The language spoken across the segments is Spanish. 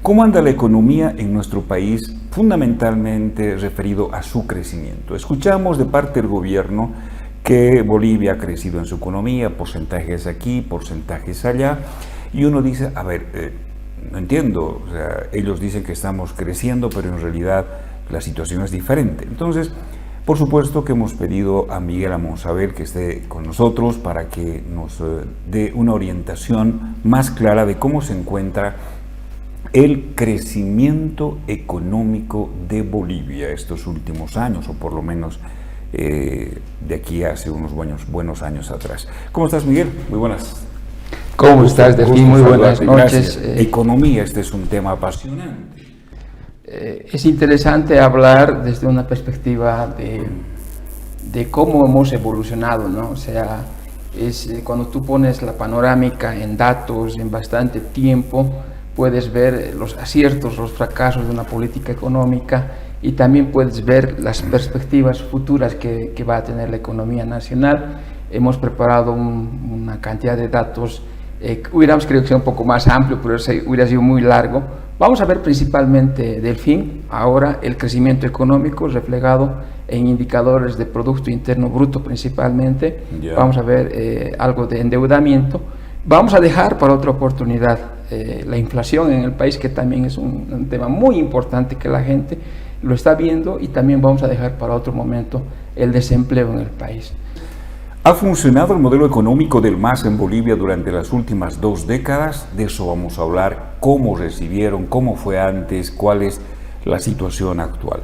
¿Cómo anda la economía en nuestro país, fundamentalmente referido a su crecimiento? Escuchamos de parte del gobierno que Bolivia ha crecido en su economía, porcentajes aquí, porcentajes allá, y uno dice, a ver, no entiendo, o sea, ellos dicen que estamos creciendo, pero en realidad la situación es diferente. Entonces, por supuesto que hemos pedido a Miguel Amonsalve que esté con nosotros para que nos dé una orientación más clara de cómo se encuentra el crecimiento económico de Bolivia estos últimos años, o por lo menos de aquí hace unos buenos años atrás. ¿Cómo estás, Miguel? Muy buenas. ¿Cómo estás, Delfín? Muy buenas noches. Economía, este es un tema apasionante. Es interesante hablar desde una perspectiva de cómo hemos evolucionado, ¿no? O sea, cuando tú pones la panorámica en datos, en bastante tiempo, puedes ver los aciertos, los fracasos de una política económica y también puedes ver las perspectivas futuras que va a tener la economía nacional. Hemos preparado una cantidad de datos, hubiéramos querido que sea un poco más amplio, pero hubiera sido muy largo. Vamos a ver principalmente, Delfín, ahora el crecimiento económico reflejado en indicadores de Producto Interno Bruto principalmente. Yeah. Vamos a ver algo de endeudamiento. Vamos a dejar para otra oportunidad la inflación en el país, que también es un tema muy importante que la gente lo está viendo, y también vamos a dejar para otro momento el desempleo en el país. ¿Ha funcionado el modelo económico del MAS en Bolivia durante las últimas 2 décadas? De eso vamos a hablar, cómo recibieron, cómo fue antes, cuál es la situación actual.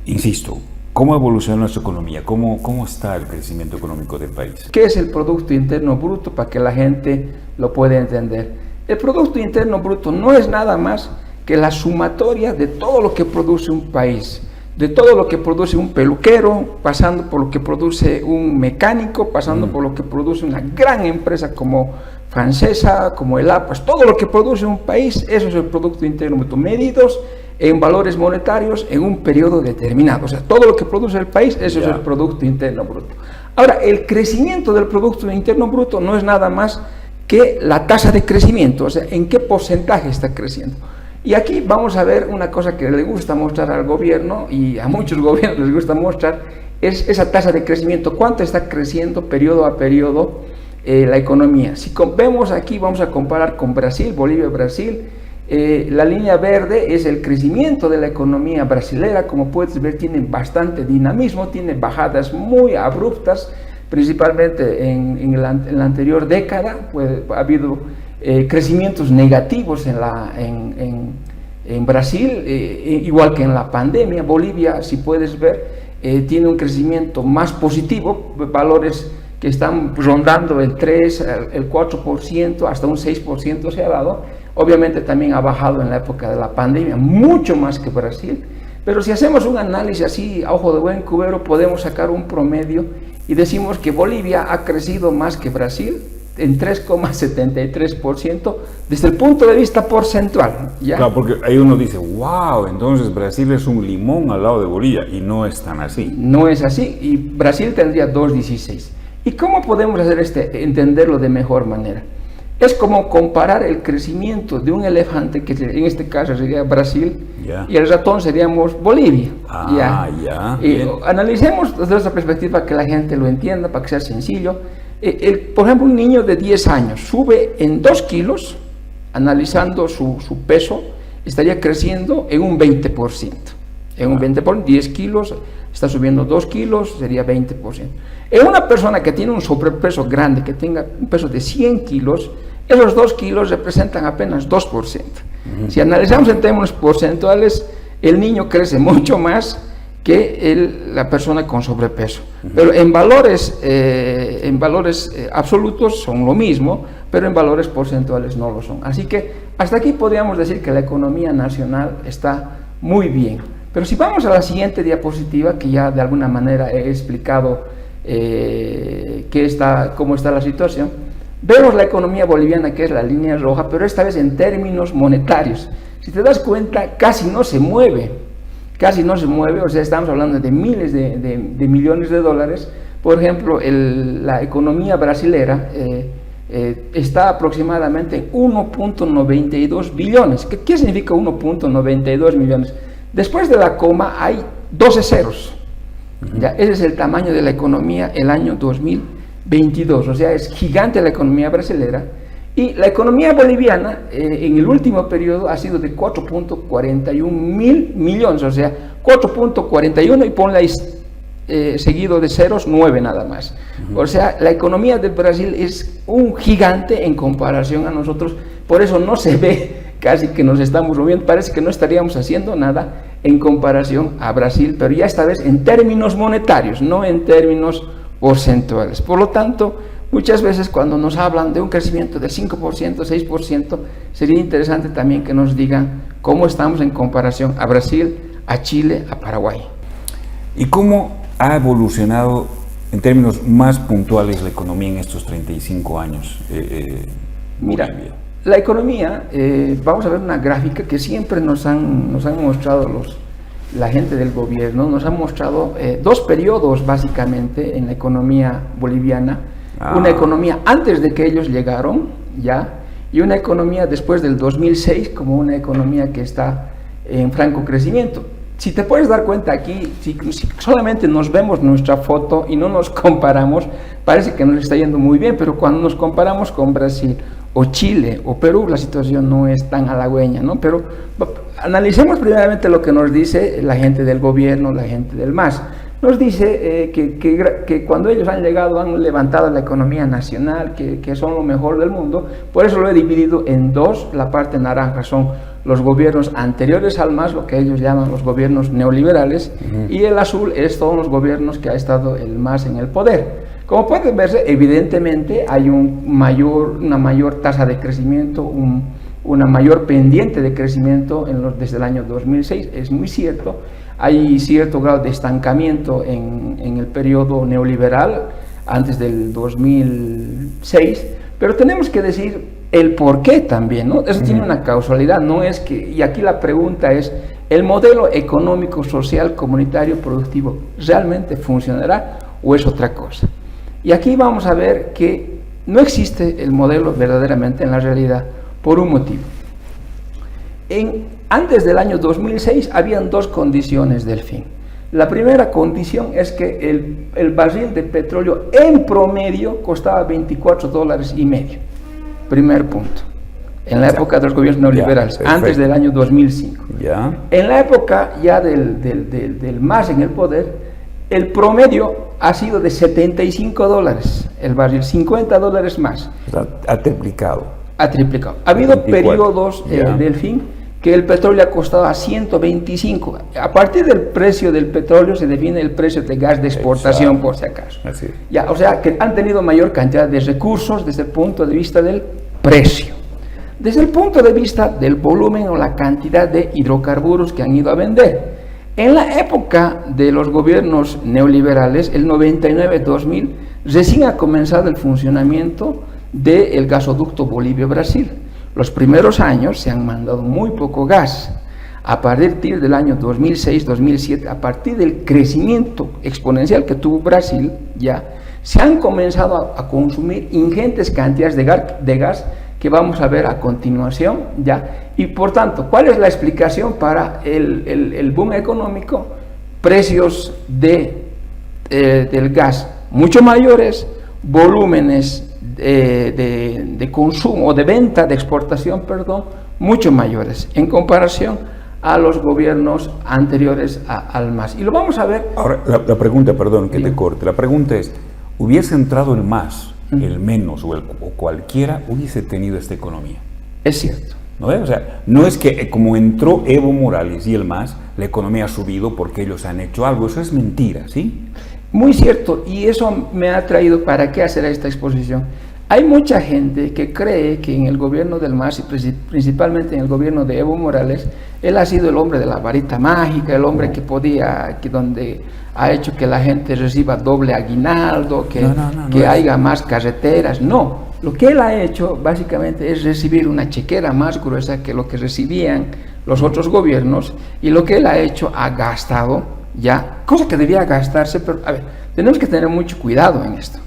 Insisto, ¿cómo evoluciona nuestra economía? ¿Cómo está el crecimiento económico del país? ¿Qué es el Producto Interno Bruto para que la gente lo pueda entender? El Producto Interno Bruto no es nada más que la sumatoria de todo lo que produce un país, de todo lo que produce un peluquero, pasando por lo que produce un mecánico, pasando por lo que produce una gran empresa como francesa, como el APAS, todo lo que produce un país, eso es el Producto Interno Bruto, medidos en valores monetarios en un periodo determinado. O sea, todo lo que produce el país, eso es el Producto Interno Bruto. Ahora, el crecimiento del Producto Interno Bruto no es nada más que la tasa de crecimiento, o sea, en qué porcentaje está creciendo. Y aquí vamos a ver una cosa que le gusta mostrar al gobierno, y a muchos gobiernos les gusta mostrar, es esa tasa de crecimiento, cuánto está creciendo periodo a periodo la economía. Si vemos aquí, vamos a comparar con Brasil, Bolivia-Brasil. La línea verde es el crecimiento de la economía brasilera. Como puedes ver, tiene bastante dinamismo, tiene bajadas muy abruptas, principalmente en la anterior década. Ha habido crecimientos negativos en Brasil, igual que en la pandemia. Bolivia, si puedes ver, tiene un crecimiento más positivo, valores que están rondando el 3, el 4%, hasta un 6% se ha dado. Obviamente también ha bajado en la época de la pandemia, mucho más que Brasil, pero si hacemos un análisis así a ojo de buen cubero, podemos sacar un promedio y decimos que Bolivia ha crecido más que Brasil en 3,73% desde el punto de vista porcentual. ¿Ya? Claro, porque ahí uno dice, wow, entonces Brasil es un limón al lado de Bolivia, y no es tan así. No es así, y Brasil tendría 2,16. ¿Y cómo podemos hacer entenderlo de mejor manera? Es como comparar el crecimiento de un elefante, que en este caso sería Brasil, y el ratón seríamos Bolivia. Analicemos desde esa perspectiva que la gente lo entienda, para que sea sencillo. Por ejemplo, un niño de 10 años sube en 2 kilos, analizando su peso, estaría creciendo en un 20%. En un 20%, 10 kilos, está subiendo 2 kilos, sería 20%. En una persona que tiene un sobrepeso grande, que tenga un peso de 100 kilos, esos 2 kilos representan apenas 2%. Si analizamos en términos porcentuales, el niño crece mucho más que la persona con sobrepeso. Pero en valores absolutos son lo mismo, pero en valores porcentuales no lo son. Así que hasta aquí podríamos decir que la economía nacional está muy bien. Pero si vamos a la siguiente diapositiva, que ya de alguna manera he explicado cómo está la situación, vemos la economía boliviana, que es la línea roja, pero esta vez en términos monetarios. Si te das cuenta, casi no se mueve, o sea, estamos hablando de miles de millones de dólares. Por ejemplo, la economía brasilera está aproximadamente en 1.92 billones. ¿Qué significa 1.92 millones? Después de la coma hay 12 ceros. Ya, ese es el tamaño de la economía el año 2022, o sea, es gigante la economía brasilera. Y la economía boliviana en el último periodo ha sido de 4.41 mil millones, o sea, 4.41 y ponle ahí seguido de ceros 9 nada más. O sea, la economía de Brasil es un gigante en comparación a nosotros, por eso no se ve casi que nos estamos moviendo, parece que no estaríamos haciendo nada en comparación a Brasil, pero ya esta vez en términos monetarios, no en términos porcentuales. Por lo tanto, muchas veces cuando nos hablan de un crecimiento de 5%, 6%, sería interesante también que nos digan cómo estamos en comparación a Brasil, a Chile, a Paraguay. ¿Y cómo ha evolucionado en términos más puntuales la economía en estos 35 años? Mira, la economía, vamos a ver una gráfica que siempre nos han mostrado la gente del gobierno, nos han mostrado dos periodos básicamente en la economía boliviana. Una economía antes de que ellos llegaron, ya, y una economía después del 2006 como una economía que está en franco crecimiento. Si te puedes dar cuenta aquí, si solamente nos vemos nuestra foto y no nos comparamos, parece que nos está yendo muy bien, pero cuando nos comparamos con Brasil o Chile o Perú, la situación no es tan halagüeña, ¿no? Pero analicemos primeramente lo que nos dice la gente del gobierno, la gente del MAS. Nos dice que cuando ellos han llegado han levantado la economía nacional, que son lo mejor del mundo. Por eso lo he dividido en dos. La parte naranja son los gobiernos anteriores al MAS, lo que ellos llaman los gobiernos neoliberales, y el azul es todos los gobiernos que ha estado el MAS en el poder. Como pueden verse, evidentemente hay una mayor tasa de crecimiento, una mayor pendiente de crecimiento desde el año 2006, es muy cierto. Hay cierto grado de estancamiento en el periodo neoliberal antes del 2006, pero tenemos que decir el por qué también, ¿no? Eso tiene una causalidad, no es que, y aquí la pregunta es, ¿el modelo económico, social, comunitario, productivo realmente funcionará o es otra cosa? Y aquí vamos a ver que no existe el modelo verdaderamente en la realidad por un motivo. Antes del año 2006 habían dos condiciones del fin. La primera condición es que el barril de petróleo en promedio costaba $24.50. Primer punto. En la época de los gobiernos neoliberales, antes del año 2005. En la época ya del MAS en el poder, el promedio ha sido de $75 el barril, $50 más. Ha triplicado. Ha triplicado. Ha habido periodos del fin que el petróleo ha costado a 125. A partir del precio del petróleo se define el precio de gas de exportación, por si acaso. Así. Ya, o sea que han tenido mayor cantidad de recursos desde el punto de vista del precio. Desde el punto de vista del volumen o la cantidad de hidrocarburos que han ido a vender. En la época de los gobiernos neoliberales, el 99-2000, recién ha comenzado el funcionamiento del gasoducto Bolivia-Brasil. Los primeros años se han mandado muy poco gas. A partir del año 2006-2007, a partir del crecimiento exponencial que tuvo Brasil, ya se han comenzado a consumir ingentes cantidades de gas que vamos a ver a continuación, ya. Y por tanto, ¿cuál es la explicación para el boom económico? Precios del gas mucho mayores, volúmenes de consumo o de venta, de exportación, perdón, mucho mayores en comparación a los gobiernos anteriores al MAS. Y lo vamos a ver. Ahora, la pregunta, perdón que te corte, la pregunta es, ¿hubiese entrado el MAS, el menos o cualquiera, hubiese tenido esta economía? Es cierto. ¿No es? O sea, no es que como entró Evo Morales y el MAS, la economía ha subido porque ellos han hecho algo. Eso es mentira, ¿sí? Muy cierto, y eso me ha traído para qué hacer esta exposición. Hay mucha gente que cree que en el gobierno del MAS y principalmente en el gobierno de Evo Morales, él ha sido el hombre de la varita mágica, el hombre donde ha hecho que la gente reciba doble aguinaldo, que haya más carreteras. No, lo que él ha hecho básicamente es recibir una chequera más gruesa que lo que recibían los otros gobiernos, y lo que él ha hecho ha gastado ya, cosa que debía gastarse, pero a ver, tenemos que tener mucho cuidado en esto.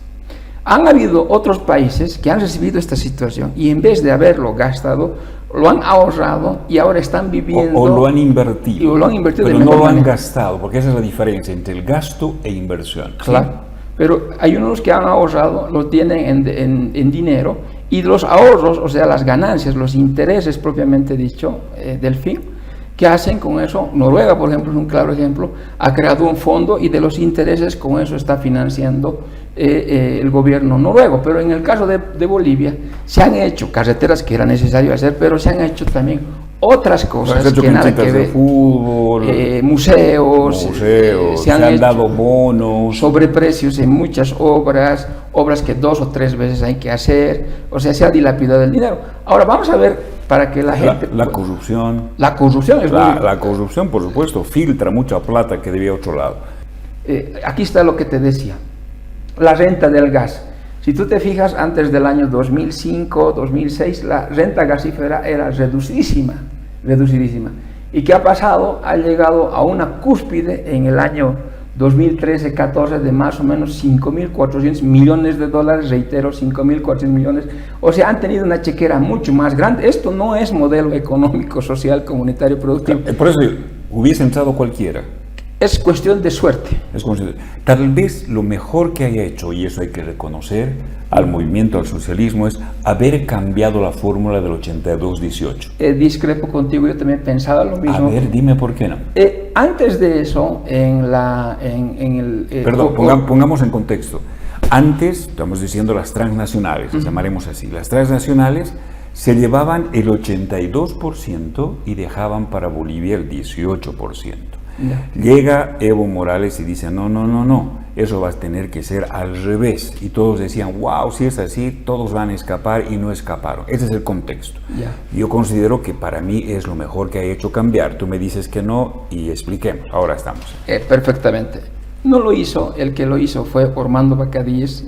Han habido otros países que han recibido esta situación y en vez de haberlo gastado, lo han ahorrado y ahora están viviendo... O lo han invertido. Y lo han invertido pero de no mejor lo han manera. gastado, porque esa es la diferencia entre el gasto e inversión. Claro, ¿sí? pero hay unos que han ahorrado, lo tienen en dinero, y los ahorros, o sea, las ganancias, los intereses propiamente dicho, del fin, ¿qué hacen con eso? Noruega, por ejemplo, es un claro ejemplo, ha creado un fondo y de los intereses con eso está financiando el gobierno noruego. Pero en el caso de Bolivia, se han hecho carreteras que era necesario hacer, pero se han hecho también otras cosas que nada que de ver. fútbol, Museos, se han hecho dado bonos. sobreprecios en muchas obras que 2 o 3 veces hay que hacer, o sea, se ha dilapidado el dinero. Ahora vamos a ver para que la gente... La corrupción. La corrupción es La corrupción, por supuesto, filtra mucha plata que debía a otro lado. Aquí está lo que te decía, la renta del gas. Si tú te fijas, antes del año 2005, 2006, la renta gasífera era reducidísima. ¿Y qué ha pasado? Ha llegado a una cúspide en el año 2013-14 de más o menos 5.400 millones de dólares, reitero, 5.400 millones. O sea, han tenido una chequera mucho más grande. Esto no es modelo económico, social, comunitario, productivo. Por eso hubiese entrado cualquiera. Es cuestión de suerte. Tal vez lo mejor que haya hecho, y eso hay que reconocer al movimiento, al socialismo, es haber cambiado la fórmula del 82-18. Discrepo contigo, yo también pensaba lo mismo. A ver, dime por qué no. Antes de eso, Perdón, pongamos en contexto. Antes, estamos diciendo las transnacionales, las llamaremos así. Las transnacionales se llevaban el 82% y dejaban para Bolivia el 18%. Llega Evo Morales y dice, no, eso va a tener que ser al revés. Y todos decían, wow, si es así, todos van a escapar, y no escaparon. Ese es el contexto. Yo considero que para mí es lo mejor que ha hecho cambiar. Tú me dices que no y expliquemos. Ahora estamos. Perfectamente. No lo hizo, el que lo hizo fue Ormando Bacadíes,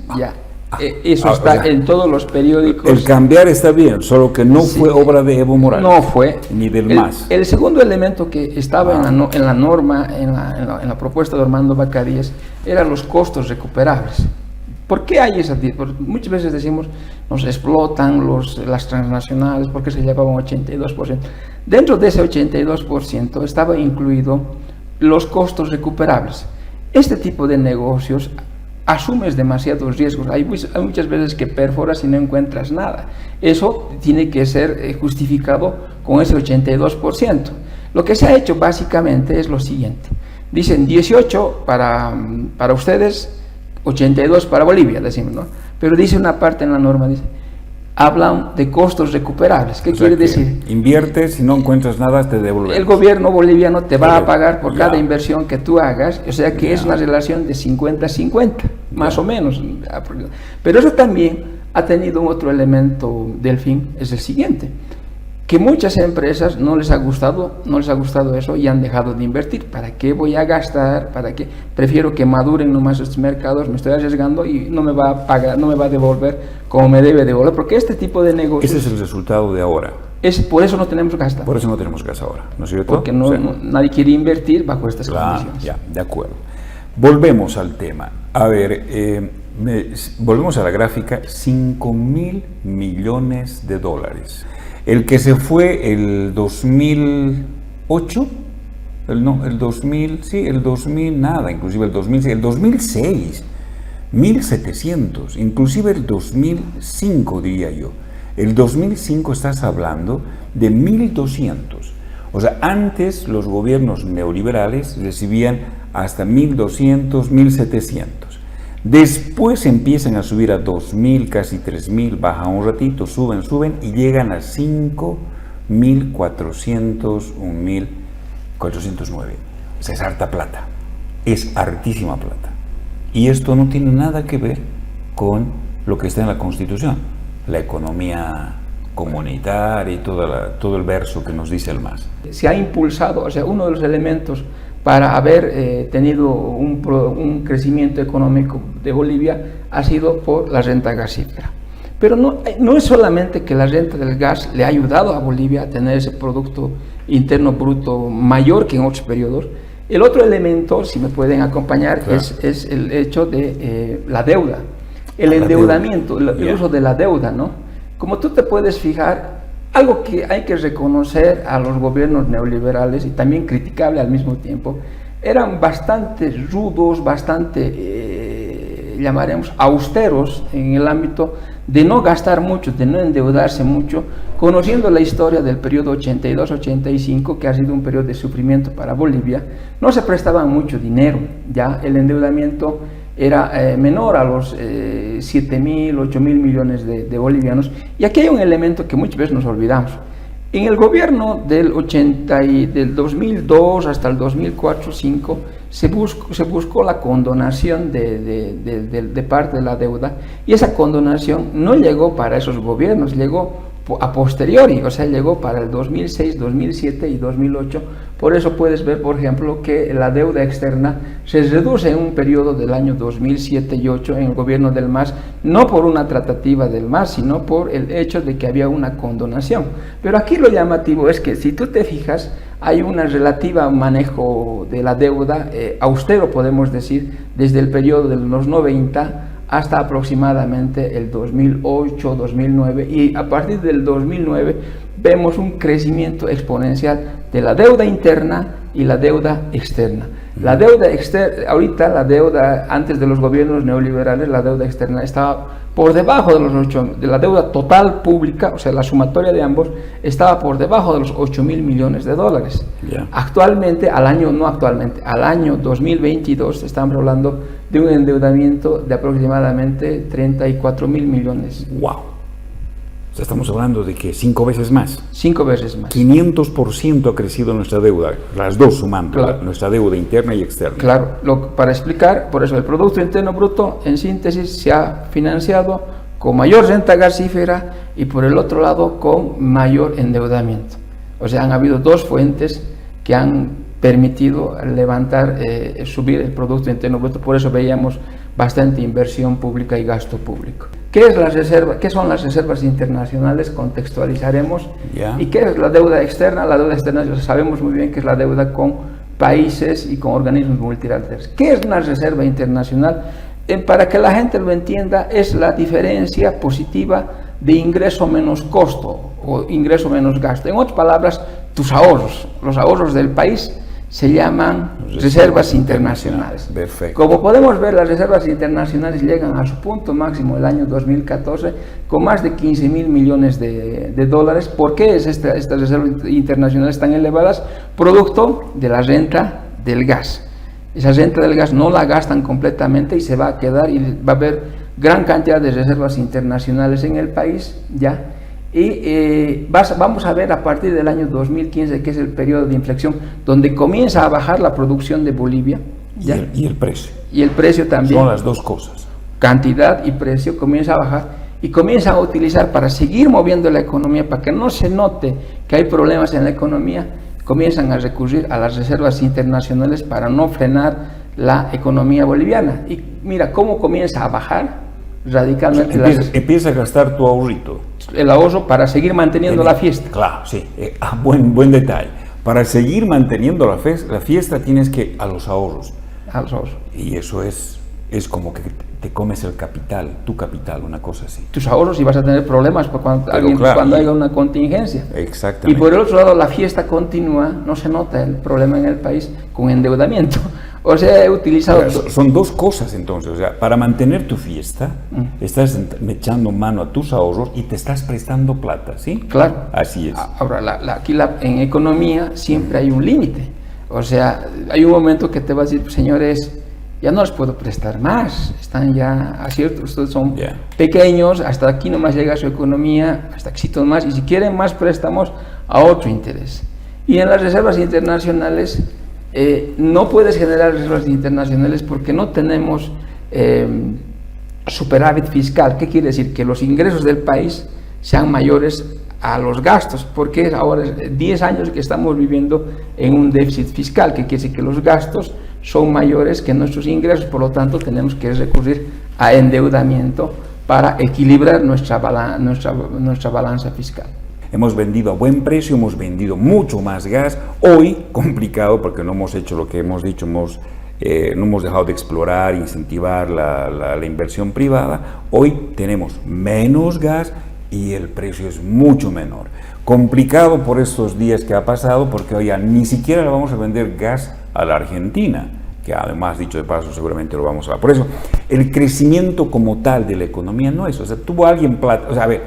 eso está en todos los periódicos. El cambiar está bien, solo que no fue obra de Evo Morales. No fue. Ni del MAS. El segundo elemento que estaba en la norma, en la propuesta de Ormando Bacadíes, eran los costos recuperables. ¿Por qué hay esa? Porque muchas veces decimos, nos explotan las transnacionales porque se llevaban 82%. Dentro de ese 82% estaba incluido los costos recuperables. Este tipo de negocios asumes demasiados riesgos. Hay muchas veces que perforas y no encuentras nada. Eso tiene que ser justificado con ese 82%. Lo que se ha hecho básicamente es lo siguiente. Dicen 18 para ustedes, 82 para Bolivia, decimos, ¿no? Pero dice una parte en la norma, hablan de costos recuperables. ¿Qué quiere decir? Inviertes, si no encuentras nada, te devuelven. El gobierno boliviano te va a pagar por cada inversión que tú hagas, o sea que es una relación de 50-50, más o menos. Pero eso también ha tenido otro elemento del fin, es el siguiente, que muchas empresas no les ha gustado eso y han dejado de invertir. ¿Para qué voy a gastar? ¿Para qué? Prefiero que maduren nomás estos mercados, me estoy arriesgando y no me va a pagar, no me va a devolver como me debe devolver, porque este tipo de negocios... Ese es el resultado de ahora. Por eso no tenemos gas. Por eso no tenemos gas ahora, ¿no es cierto? Porque nadie quiere invertir bajo estas condiciones. Ya, de acuerdo. Volvemos al tema. A ver, volvemos a la gráfica, 5.000 millones de dólares. El que se fue el 2008, el 2000, nada, inclusive el 2006, 1.700, inclusive el 2005 diría yo. El 2005 estás hablando de 1.200. O sea, antes los gobiernos neoliberales recibían hasta 1.200, 1.700. Después empiezan a subir a 2.000, casi 3.000, bajan un ratito, suben y llegan a 5.400, 1.409. O sea, es harta plata, es hartísima plata. Y esto no tiene nada que ver con lo que está en la Constitución, la economía comunitaria y todo el verso que nos dice el MAS. Se ha impulsado, o sea, uno de los elementos para haber tenido un crecimiento económico de Bolivia ha sido por la renta gasífera. Pero no es solamente que la renta del gas le ha ayudado a Bolivia a tener ese Producto Interno Bruto mayor que en otros periodos. El otro elemento, si me pueden acompañar, claro, es el hecho de la deuda. el endeudamiento, el uso de la deuda, ¿no? Como tú te puedes fijar, algo que hay que reconocer a los gobiernos neoliberales y también criticable al mismo tiempo, eran bastante rudos, bastante, llamaremos, austeros en el ámbito de no gastar mucho, de no endeudarse mucho, conociendo la historia del periodo 82-85, que ha sido un periodo de sufrimiento para Bolivia. No se prestaba mucho dinero, ya el endeudamiento era menor a los 7.000, 8.000 millones de bolivianos. Y aquí hay un elemento que muchas veces nos olvidamos. En el gobierno del 2002 hasta el 2004-2005 se buscó la condonación de parte de la deuda, y esa condonación no llegó para esos gobiernos, llegó a posteriori, o sea, llegó para el 2006, 2007 y 2008. Por eso puedes ver, por ejemplo, que la deuda externa se reduce en un periodo del año 2007 y 2008 en el gobierno del MAS, no por una tratativa del MAS, sino por el hecho de que había una condonación. Pero aquí lo llamativo es que si tú te fijas, hay una relativa manejo de la deuda austero, podemos decir, desde el periodo de los 90 hasta aproximadamente el 2008-2009, y a partir del 2009 vemos un crecimiento exponencial de la deuda interna y la deuda externa. La deuda externa, ahorita la deuda, antes de los gobiernos neoliberales, la deuda externa estaba por debajo de de la deuda total pública, o sea, la sumatoria de ambos, estaba por debajo de los 8.000 millones de dólares. Yeah. Actualmente, al año 2022, estamos hablando de un endeudamiento de aproximadamente 34.000 millones. ¡Wow! O sea, estamos hablando de que 5 veces más. 5 veces más. 500% ha crecido nuestra deuda, las dos sumando, claro. Nuestra deuda interna y externa. Claro, para explicar, por eso el Producto Interno Bruto, en síntesis, se ha financiado con mayor renta gasífera y por el otro lado con mayor endeudamiento. O sea, han habido dos fuentes que han permitido levantar, subir el Producto Interno Bruto. Por eso veíamos bastante inversión pública y gasto público. ¿Qué son las reservas internacionales? Contextualizaremos. Yeah. ¿Y qué es la deuda externa? La deuda externa sabemos muy bien que es la deuda con países y con organismos multilaterales. ¿Qué es una reserva internacional? Para que la gente lo entienda, es la diferencia positiva de ingreso menos costo o ingreso menos gasto. En otras palabras, tus ahorros, los ahorros del país, se llaman reservas internacionales. Perfecto. Como podemos ver, las reservas internacionales llegan a su punto máximo el año 2014 con más de 15.000 millones de dólares. ¿Por qué estas reservas internacionales tan elevadas? Producto de la renta del gas. Esa renta del gas no la gastan completamente y se va a quedar, y va a haber gran cantidad de reservas internacionales en el país, ¿ya? Y vamos a ver a partir del año 2015, que es el periodo de inflexión, donde comienza a bajar la producción de Bolivia. ¿Ya? Y el precio. Y el precio también. Son las dos cosas. Cantidad y precio comienza a bajar y comienza a utilizar para seguir moviendo la economía, para que no se note que hay problemas en la economía, comienzan a recurrir a las reservas internacionales para no frenar la economía boliviana. Y mira cómo comienza a bajar radicalmente. O sea, empieza a gastar tu ahorrito. El ahorro para seguir manteniendo la fiesta. Claro, sí. Buen detalle. Para seguir manteniendo la fiesta tienes que a los ahorros. A los ahorros. Y eso es como que te comes el capital, tu capital, una cosa así. Tus ahorros, y vas a tener problemas cuando haya una contingencia. Exactamente. Y por el otro lado, la fiesta continúa, no se nota el problema en el país con endeudamiento. O sea, he utilizado... Son dos cosas entonces, o sea, para mantener tu fiesta, estás echando mano a tus ahorros y te estás prestando plata, ¿sí? Claro. Así es. Ahora, aquí en economía siempre hay un límite. O sea, hay un momento que te vas a decir, señores, ya no les puedo prestar más, están ya a cierto, ustedes son pequeños, hasta aquí nomás llega su economía, hasta aquí más, y si quieren más préstamos, a otro interés. Y en las reservas internacionales, no puedes generar reservas internacionales porque no tenemos superávit fiscal. ¿Qué quiere decir? Que los ingresos del país sean mayores a los gastos, porque ahora 10 años que estamos viviendo en un déficit fiscal, que quiere decir que los gastos son mayores que nuestros ingresos, por lo tanto tenemos que recurrir a endeudamiento para equilibrar nuestra balanza fiscal. Hemos vendido a buen precio, hemos vendido mucho más gas. Hoy, complicado, porque no hemos hecho lo que hemos dicho, hemos no hemos dejado de explorar, incentivar la inversión privada. Hoy tenemos menos gas y el precio es mucho menor. Complicado por estos días que ha pasado, porque hoy ya ni siquiera le vamos a vender gas a la Argentina, que además, dicho de paso, seguramente lo vamos a... Por eso, el crecimiento como tal de la economía no es, o sea, tuvo alguien plata, o sea, a ver,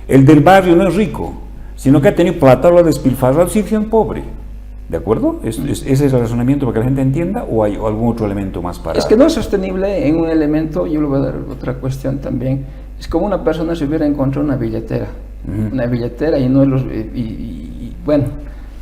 el del barrio no es rico, sino que ha tenido plata, lo ha despilfarrado, sigue siendo pobre. ¿De acuerdo? ¿Ese es el razonamiento para que la gente entienda o hay algún otro elemento más para...? Es que no es sostenible en un elemento, yo le voy a dar otra cuestión también, es como una persona se hubiera encontrado una billetera, una billetera y no bueno,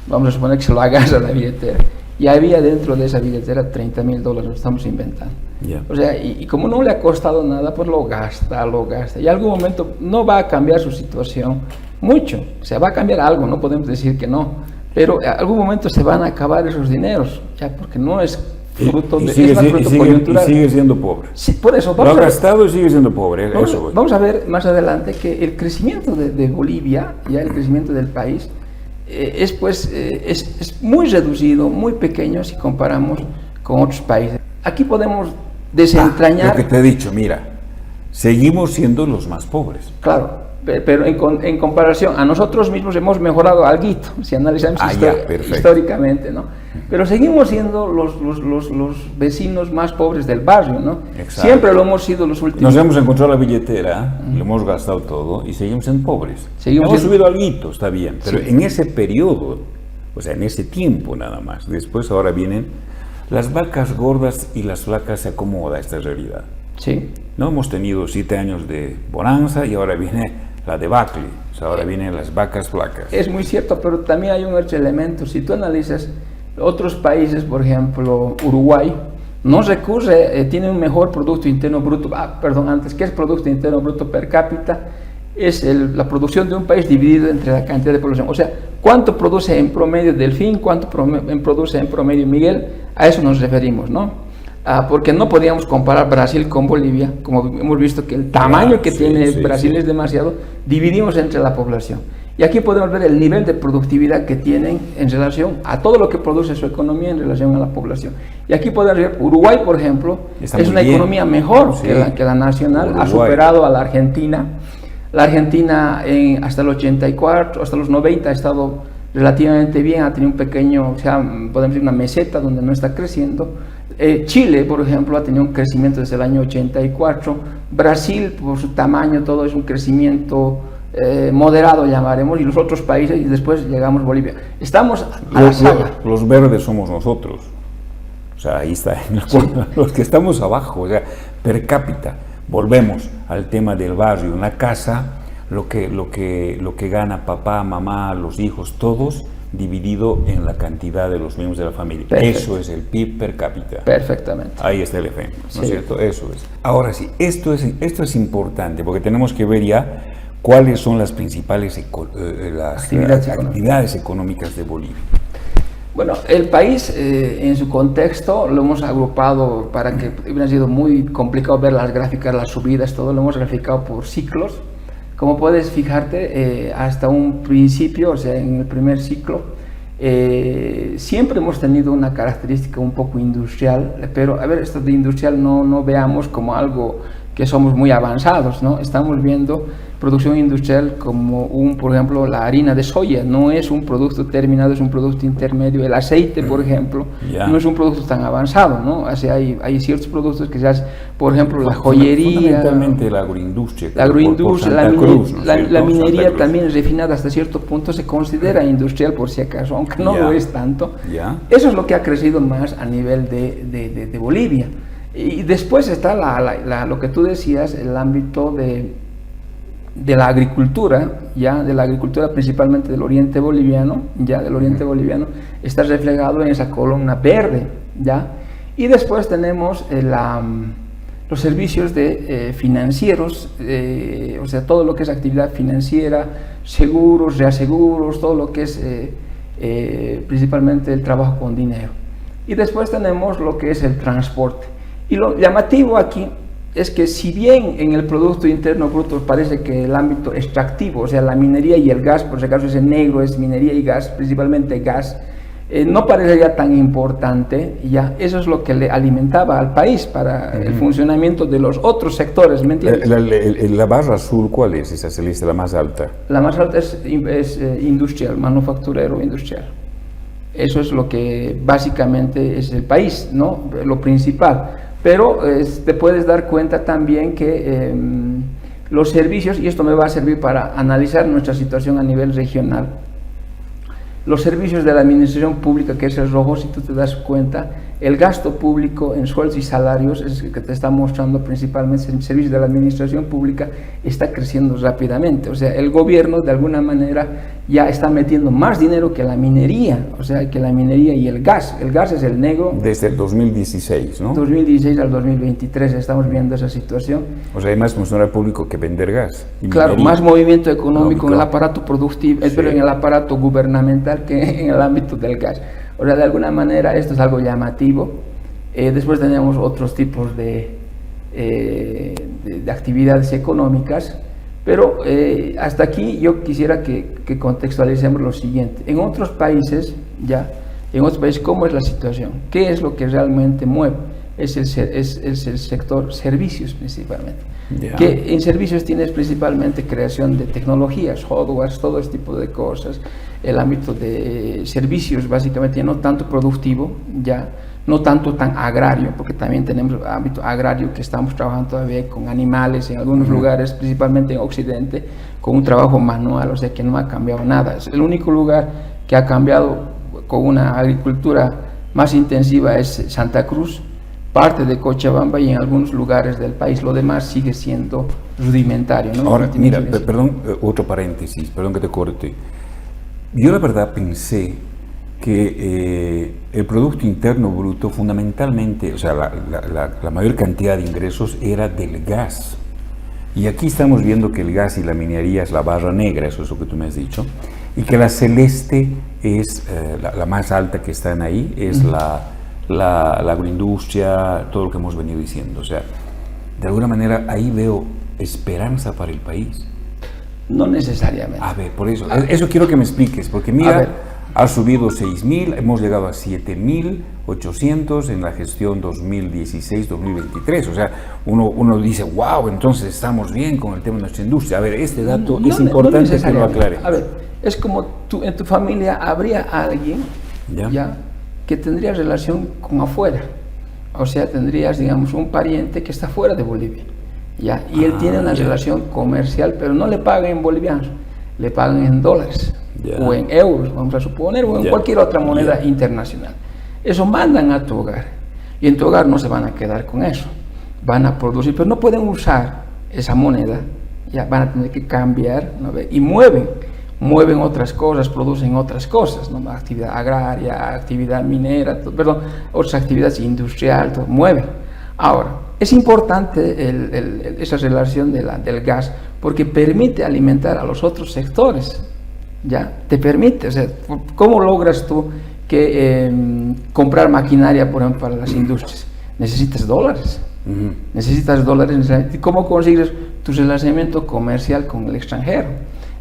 vamos a suponer que se lo hagas a la billetera. Y había dentro de esa billetera $30,000, lo estamos inventando. Yeah. O sea, y como no le ha costado nada, pues lo gasta. Y en algún momento no va a cambiar su situación mucho. O sea, va a cambiar algo, no podemos decir que no. Pero en algún momento se van a acabar esos dineros, ya porque no es fruto de... Y sigue siendo pobre. Sí, por eso, lo ha gastado y sigue siendo pobre. Vamos a ver más adelante que el crecimiento de Bolivia, ya el crecimiento del país, es muy reducido, muy pequeño si comparamos con otros países. Aquí podemos desentrañar... lo que te he dicho, mira, seguimos siendo los más pobres. Claro, pero en comparación a nosotros mismos hemos mejorado algo, si analizamos históricamente, ¿no? Pero seguimos siendo los vecinos más pobres del barrio, ¿no? Exacto. Siempre lo hemos sido los últimos. Nos hemos encontrado la billetera, lo hemos gastado todo y seguimos siendo pobres. Hemos subido algo, está bien, pero en ese periodo, o sea, en ese tiempo nada más. Después ahora vienen las vacas gordas y las flacas, se acomoda a esta realidad. Sí. No hemos tenido 7 años de bonanza y ahora viene la debacle, o sea, ahora vienen las vacas flacas. Es muy cierto, pero también hay un otro elemento. Si tú analizas otros países, por ejemplo, Uruguay, no recurre, tiene un mejor Producto Interno Bruto, antes, ¿qué es Producto Interno Bruto per cápita? Es la producción de un país dividido entre la cantidad de población. O sea, ¿cuánto produce en promedio Delfín? ¿Cuánto produce en promedio Miguel? A eso nos referimos, ¿no? Porque no podíamos comparar Brasil con Bolivia, como hemos visto que el tamaño que tiene Brasil es demasiado, dividimos entre la población. Y aquí podemos ver el nivel de productividad que tienen en relación a todo lo que produce su economía en relación a la población. Y aquí podemos ver, Uruguay, por ejemplo, es una economía mejor que la nacional, Uruguay ha superado a la Argentina. La Argentina hasta el 84, hasta los 90 ha estado relativamente bien, ha tenido un pequeño, o sea, podemos decir una meseta donde no está creciendo. Chile, por ejemplo, ha tenido un crecimiento desde el año 84. Brasil, por su tamaño, todo es un crecimiento moderado, llamaremos, y los otros países, y después llegamos a Bolivia. Estamos a la saga. Los verdes somos nosotros. O sea, ahí está, los que estamos abajo, o sea, per cápita. Volvemos al tema del barrio, una casa, lo que gana papá, mamá, los hijos, todos, dividido en la cantidad de los miembros de la familia. Perfecto. Eso es el PIB per cápita. Perfectamente. Ahí está el ejemplo, ¿no es cierto? Eso es. Ahora sí, esto es importante, porque tenemos que ver ya cuáles son las principales actividades económicas de Bolivia. Bueno, el país en su contexto lo hemos agrupado para que hubiera sido muy complicado ver las gráficas, las subidas, todo lo hemos graficado por ciclos. Como puedes fijarte, hasta un principio, o sea, en el primer ciclo, siempre hemos tenido una característica un poco industrial, pero a ver, esto de industrial no veamos como algo que somos muy avanzados, ¿no? Estamos viendo producción industrial como por ejemplo, la harina de soya, no es un producto terminado, es un producto intermedio. El aceite, por ejemplo, no es un producto tan avanzado, ¿no? O sea, hay ciertos productos que se hacen, por ejemplo, la joyería. Fundamentalmente la agroindustria. La agroindustria, la minería también refinada hasta cierto punto se considera industrial, por si acaso, aunque no lo es tanto. Eso es lo que ha crecido más a nivel de Bolivia. Y después está lo que tú decías, el ámbito de la agricultura, de la agricultura principalmente del oriente boliviano, está reflejado en esa columna verde, y después tenemos los servicios financieros, o sea, todo lo que es actividad financiera, seguros, reaseguros, todo lo que es principalmente el trabajo con dinero. Y después tenemos lo que es el transporte. Y lo llamativo aquí es que si bien en el Producto Interno Bruto parece que el ámbito extractivo, o sea, la minería y el gas, por si acaso ese negro es minería y gas, principalmente gas, no parecería tan importante, ya eso es lo que le alimentaba al país para el funcionamiento de los otros sectores, ¿me entiendes? La barra azul, ¿cuál es esa celeste, la más alta? La más alta es industrial, manufacturero industrial. Eso es lo que básicamente es el país, ¿no? Lo principal. Pero te puedes dar cuenta también que los servicios, y esto me va a servir para analizar nuestra situación a nivel regional, los servicios de la administración pública, que es el rojo, si tú te das cuenta, el gasto público en sueldos y salarios, es el que te está mostrando principalmente el servicio de la administración pública, está creciendo rápidamente. O sea, el gobierno de alguna manera ya está metiendo más dinero que la minería, o sea, que la minería y el gas. El gas es el negro. Desde el 2016, ¿no? 2016 al 2023 estamos viendo esa situación. O sea, hay más funcionario público que vender gas. Claro, minería. más movimiento económico en el aparato productivo, Sí. pero en el aparato gubernamental que en el ámbito del gas. O sea, de alguna manera esto es algo llamativo. Después tenemos otros tipos de actividades económicas, pero hasta aquí yo quisiera que contextualicemos lo siguiente. En otros países, ¿cómo es la situación? ¿Qué es lo que realmente mueve? Es el sector servicios principalmente. Yeah. Que en servicios tienes principalmente creación de tecnologías, softwares, todo este tipo de cosas. El ámbito de servicios básicamente ya no tanto productivo, ya no tanto tan agrario, porque también tenemos el ámbito agrario que estamos trabajando todavía con animales en algunos lugares, principalmente en Occidente, con un trabajo manual, o sea que no ha cambiado nada. Es el único lugar que ha cambiado con una agricultura más intensiva es Santa Cruz, parte de Cochabamba y en algunos lugares del país. Lo demás sigue siendo rudimentario, ¿no? Ahora, mira, perdón, otro paréntesis, perdón que te corte. Yo la verdad pensé que el Producto Interno Bruto fundamentalmente, o sea, la mayor cantidad de ingresos era del gas. Y aquí estamos viendo que el gas y la minería es la barra negra, eso es lo que tú me has dicho, y que la celeste es la más alta que están ahí, es la agroindustria, todo lo que hemos venido diciendo. O sea, de alguna manera ahí veo esperanza para el país. No necesariamente. A ver, por eso, eso quiero que me expliques, porque mira, ha subido 6.000, hemos llegado a 7.800 en la gestión 2016-2023. O sea, uno dice, wow, entonces estamos bien con el tema de nuestra industria. A ver, este dato es importante que lo aclare. A ver, es como en tu familia habría alguien ¿ya? Que tendría relación con afuera. O sea, tendrías, digamos, un pariente que está fuera de Bolivia. ¿Ya? Y él tiene una relación comercial, pero no le pagan en bolivianos, le pagan en dólares o en euros, vamos a suponer, o en cualquier otra moneda internacional. Eso mandan a tu hogar y en tu hogar no se van a quedar con eso, van a producir, pero no pueden usar esa moneda, ya van a tener que cambiar, ¿no? Y mueven otras cosas, producen otras cosas, ¿no? Actividad agraria, actividad minera, otras actividades industriales, todo, mueven. Ahora, es importante esa relación del gas porque permite alimentar a los otros sectores, ¿ya? Te permite, o sea, ¿cómo logras tú comprar maquinaria, por ejemplo, para las industrias? Necesitas dólares, necesitas dólares. ¿Cómo consigues tu relacionamiento comercial con el extranjero?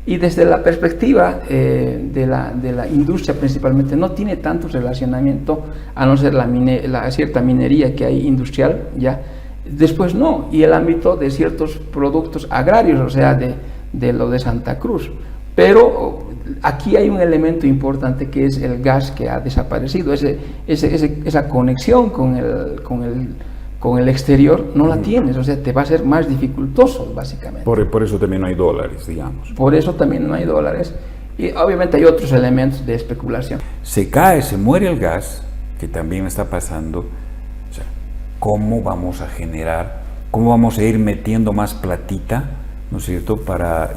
Y desde la perspectiva de la industria principalmente, no tiene tanto relacionamiento, a no ser la cierta minería que hay industrial, ¿ya? Después no, y el ámbito de ciertos productos agrarios, o sea, de lo de Santa Cruz. Pero aquí hay un elemento importante que es el gas que ha desaparecido, esa conexión con el exterior no la tienes, o sea, te va a ser más dificultoso, básicamente. Por eso también no hay dólares, digamos. Por eso también no hay dólares, y obviamente hay otros elementos de especulación. Se cae, se muere el gas, que también está pasando. O sea, ¿cómo vamos a generar, cómo vamos a ir metiendo más platita, ¿no es cierto?,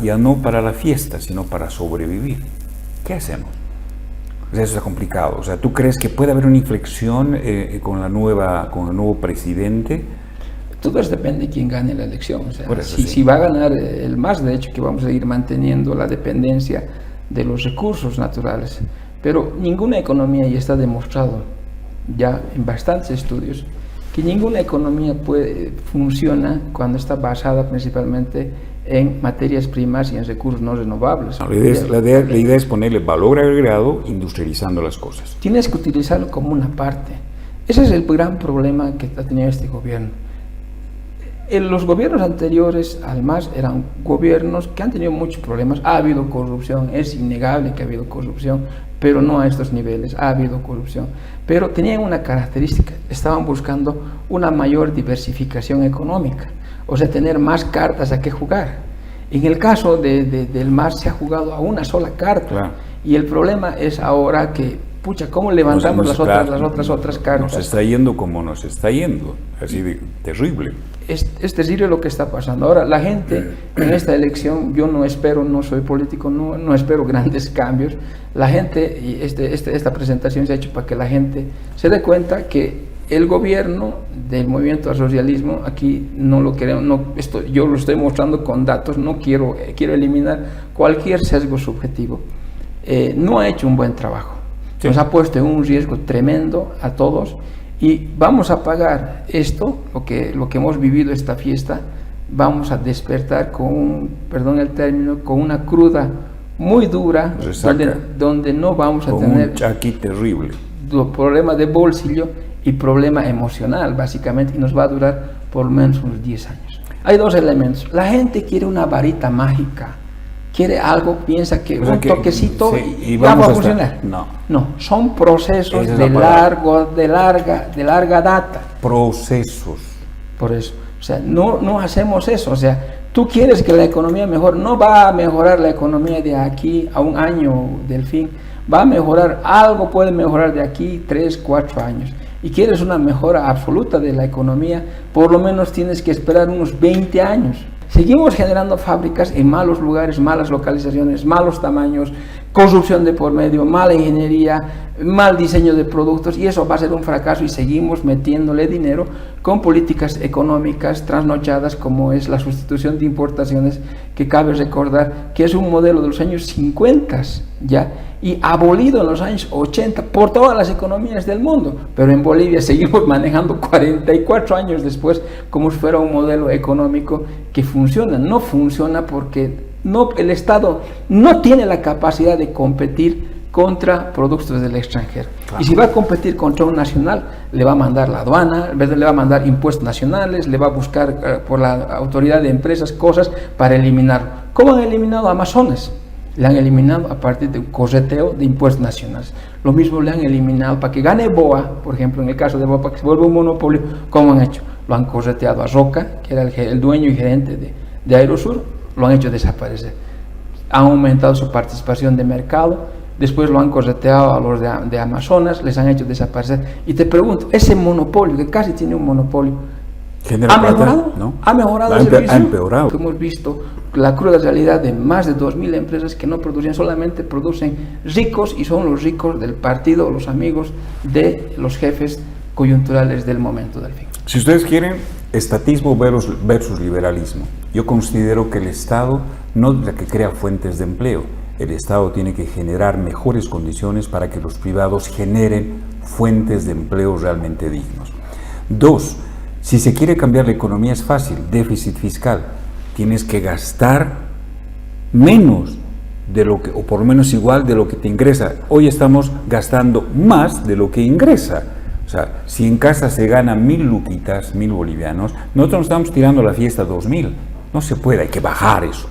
ya no para la fiesta, sino para sobrevivir? ¿Qué hacemos? O sea, eso está complicado. O sea, ¿tú crees que puede haber una inflexión con el nuevo presidente? Todo eso depende de quién gane la elección. O sea, eso, si va a ganar el MAS, de hecho, que vamos a seguir manteniendo la dependencia de los recursos naturales. Pero ninguna economía, y está demostrado ya en bastantes estudios, que ninguna economía funciona cuando está basada principalmente en materias primas y en recursos no renovables. La idea es ponerle valor agregado industrializando las cosas. Tienes que utilizarlo como una parte. Ese es el gran problema que ha tenido este gobierno. Los gobiernos anteriores al MAS eran gobiernos que han tenido muchos problemas. Ha habido corrupción, es innegable que ha habido corrupción, pero no a estos niveles. Ha habido corrupción, pero tenían una característica: estaban buscando una mayor diversificación económica, o sea, tener más cartas a que jugar. En el caso del MAS se ha jugado a una sola carta, claro. Y el problema es ahora que, pucha, ¿cómo levantamos las otras cartas? Nos está yendo como nos está yendo, así de terrible. Es terrible lo que está pasando. Ahora, la gente en esta elección, yo no espero, no soy político, no espero grandes cambios. La gente, y esta presentación se ha hecho para que la gente se dé cuenta que el gobierno del movimiento al socialismo, aquí no lo queremos, yo lo estoy mostrando con datos, no quiero eliminar cualquier sesgo subjetivo. No ha hecho un buen trabajo. Sí. Nos ha puesto en un riesgo tremendo a todos. Y vamos a pagar esto, lo que hemos vivido esta fiesta, vamos a despertar con una cruda muy dura, donde no vamos a tener un chaqui terrible, problema de bolsillo y problema emocional, básicamente, y nos va a durar por lo menos unos 10 años. Hay dos elementos. La gente quiere una varita mágica, quiere algo, piensa que un toquecito y vamos a funcionar. No, son procesos de larga data. Procesos. Por eso, o sea, no hacemos eso. O sea, tú quieres que la economía mejore, no va a mejorar la economía de aquí a un año del fin, va a mejorar, algo puede mejorar de aquí 3, 4 años. Y quieres una mejora absoluta de la economía, por lo menos tienes que esperar unos 20 años. Seguimos generando fábricas en malos lugares, malas localizaciones, malos tamaños, corrupción de por medio, mala ingeniería, mal diseño de productos, y eso va a ser un fracaso, y seguimos metiéndole dinero con políticas económicas trasnochadas como es la sustitución de importaciones, que cabe recordar que es un modelo de los años 50 ya, y abolido en los años 80 por todas las economías del mundo, pero en Bolivia seguimos manejando 44 años después como si fuera un modelo económico que funciona. No funciona porque el Estado no tiene la capacidad de competir contra productos del extranjero. Claro. Y si va a competir contra un nacional, le va a mandar la aduana, le va a mandar impuestos nacionales, le va a buscar por la autoridad de empresas cosas para eliminarlo. ¿Cómo han eliminado a Amazonas? Le han eliminado a partir de un correteo de impuestos nacionales. Lo mismo le han eliminado para que gane BOA, por ejemplo, en el caso de BOA, para que se vuelva un monopolio. ¿Cómo han hecho? Lo han correteado a Roca, que era el dueño y gerente de Aerosur, lo han hecho desaparecer. Han aumentado su participación de mercado, después lo han correteado a los de Amazonas, les han hecho desaparecer. Y te pregunto, ese monopolio, que casi tiene un monopolio, ¿ha mejorado? ¿No? ¿Ha mejorado el servicio? Ha empeorado. Hemos visto la cruda realidad de más de 2.000 empresas que no producen, solamente producen ricos, y son los ricos del partido, los amigos de los jefes coyunturales del momento del fin. Si ustedes quieren, estatismo versus liberalismo. Yo considero que el Estado no es la que crea fuentes de empleo. El Estado tiene que generar mejores condiciones para que los privados generen fuentes de empleo realmente dignos. 2. Si se quiere cambiar la economía es fácil, déficit fiscal. Tienes que gastar menos de lo que, o por lo menos igual de lo que te ingresa. Hoy estamos gastando más de lo que ingresa. O sea, si en casa se gana 1.000 luquitas, 1.000 bolivianos, nosotros nos estamos tirando la fiesta 2.000. No se puede, hay que bajar eso.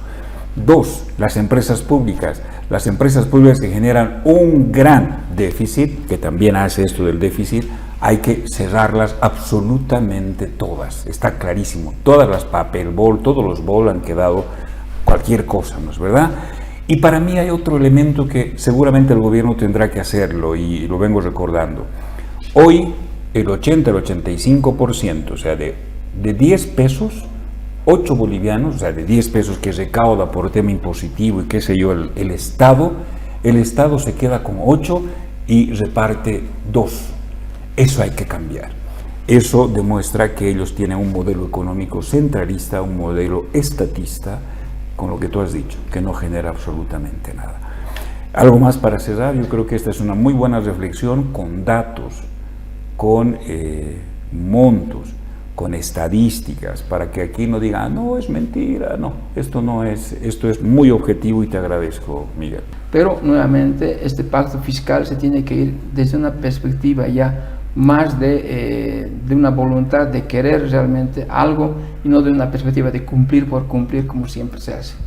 2. Las empresas públicas. Las empresas públicas que generan un gran déficit, que también hace esto del déficit, hay que cerrarlas absolutamente todas. Está clarísimo. Todas las papel bol, todos los bol han quedado cualquier cosa, ¿no es verdad? Y para mí hay otro elemento que seguramente el gobierno tendrá que hacerlo, y lo vengo recordando. Hoy el 80, el 85%, o sea, de 10 pesos, 8 bolivianos, o sea, de 10 pesos que recauda por tema impositivo y qué sé yo, el Estado se queda con 8 y reparte 2. Eso hay que cambiar. Eso demuestra que ellos tienen un modelo económico centralista, un modelo estatista, con lo que tú has dicho, que no genera absolutamente nada. Algo más para cerrar. Yo creo que esta es una muy buena reflexión con datos, con montos, con estadísticas, para que aquí no digan, no, es mentira, no, esto no es, esto es muy objetivo y te agradezco, Miguel. Pero nuevamente este pacto fiscal se tiene que ir desde una perspectiva ya más de una voluntad de querer realmente algo y no de una perspectiva de cumplir por cumplir como siempre se hace.